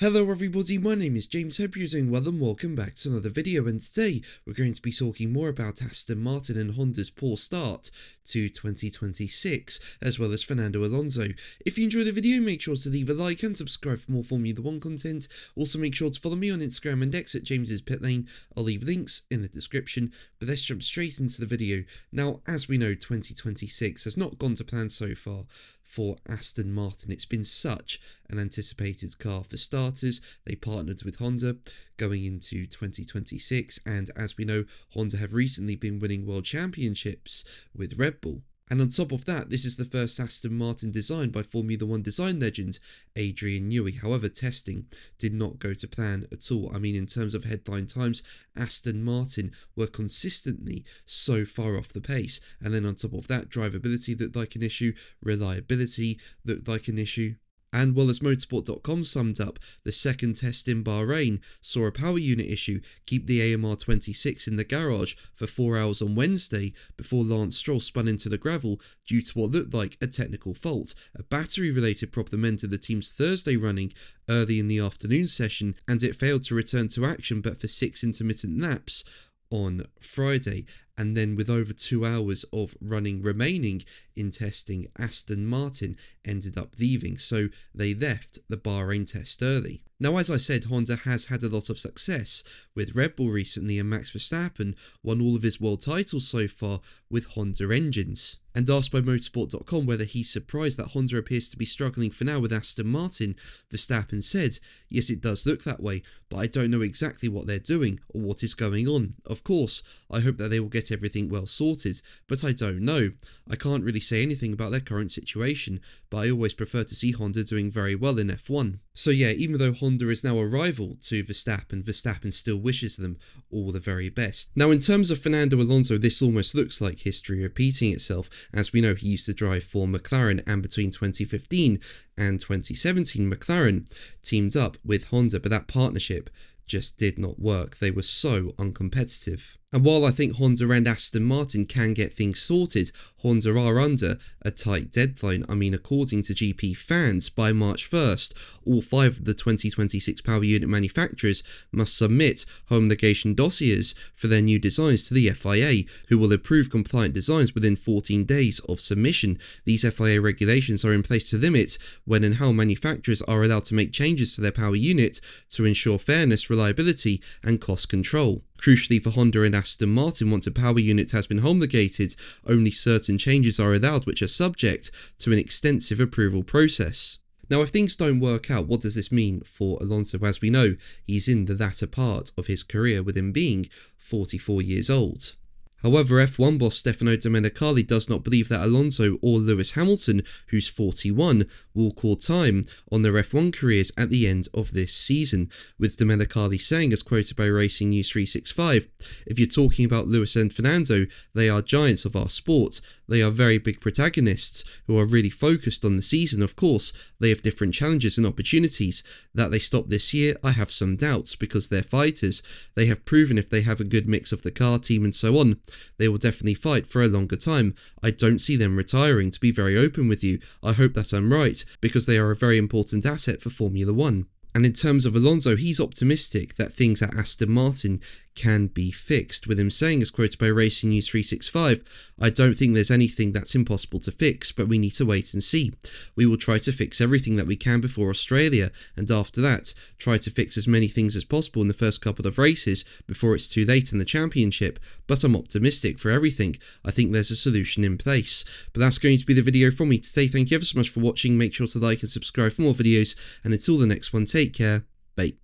Hello everybody, my name is James, hope you're doing well and welcome back to another video, and today we're going to be talking more about Aston Martin and Honda's poor start to 2026, as well as Fernando Alonso. If you enjoyed the video, make sure to leave a like and subscribe for more Formula 1 content. Also make sure to follow me on Instagram and X at James's Pit Lane. I'll leave links in the description, but let's jump straight into the video. Now, as we know, 2026 has not gone to plan so far for Aston Martin. It's been such an anticipated car. For starters, they partnered with Honda going into 2026, and as we know, Honda have recently been winning world championships with Red Bull. And on top of that, this is the first Aston Martin designed by Formula 1 design legend Adrian Newey. However, testing did not go to plan at all. I mean, in terms of headline times, Aston Martin were consistently so far off the pace. And then on top of that, drivability looked like an issue, reliability looked like an issue. And well, as motorsport.com summed up, the second test in Bahrain saw a power unit issue keep the AMR 26 in the garage for 4 hours on Wednesday before Lance Stroll spun into the gravel due to what looked like a technical fault. A battery-related problem entered the team's Thursday running early in the afternoon session, and it failed to return to action but for 6 intermittent laps on Friday. And then with over 2 hours of running remaining in testing, Aston Martin ended up leaving, so they left the Bahrain test early. Now, as I said, Honda has had a lot of success with Red Bull recently, and Max Verstappen won all of his world titles so far with Honda engines. And asked by motorsport.com whether he's surprised that Honda appears to be struggling for now with Aston Martin, Verstappen said, "Yes, it does look that way, but I don't know exactly what they're doing or what is going on. Of course, I hope that they will get everything well sorted, but I don't know. I can't really say anything about their current situation, but I always prefer to see Honda doing very well in F1. So yeah, even though Honda is now a rival to Verstappen, Verstappen still wishes them all the very best. Now, in terms of Fernando Alonso, this almost looks like history repeating itself. As we know, he used to drive for McLaren, and between 2015 and 2017, McLaren teamed up with Honda, but that partnership just did not work. They were so uncompetitive. And while I think Honda and Aston Martin can get things sorted, Honda are under a tight deadline. I mean, according to GP fans, by March 1st, all 5 of the 2026 power unit manufacturers must submit homologation dossiers for their new designs to the FIA, who will approve compliant designs within 14 days of submission. These FIA regulations are in place to limit when and how manufacturers are allowed to make changes to their power unit to ensure fairness, reliability, and cost control. Crucially for Honda and Aston Martin, once a power unit has been homologated, only certain changes are allowed which are subject to an extensive approval process. Now, if things don't work out, what does this mean for Alonso? As we know, he's in the latter part of his career, with him being 44 years old. However, F1 boss Stefano Domenicali does not believe that Alonso or Lewis Hamilton, who's 41, will call time on their F1 careers at the end of this season, with Domenicali saying, as quoted by Racing News 365, "If you're talking about Lewis and Fernando, they are giants of our sport. They are very big protagonists who are really focused on the season. Of course, they have different challenges and opportunities. That they stop this year, I have some doubts, because they're fighters. They have proven if they have a good mix of the car, team and so on, they will definitely fight for a longer time. I don't see them retiring, to be very open with you. I hope that I'm right, because they are a very important asset for Formula 1. And in terms of Alonso, he's optimistic that things at Aston Martin can be fixed, with him saying, as quoted by Racing News 365, "I don't think there's anything that's impossible to fix, but we need to wait and see. We will try to fix everything that we can before Australia, and after that, try to fix as many things as possible in the first couple of races before it's too late in the championship, but I'm optimistic for everything. I think there's a solution in place." But that's going to be the video from me today. Thank you ever so much for watching. Make sure to like and subscribe for more videos, and until the next one, take care. Bye.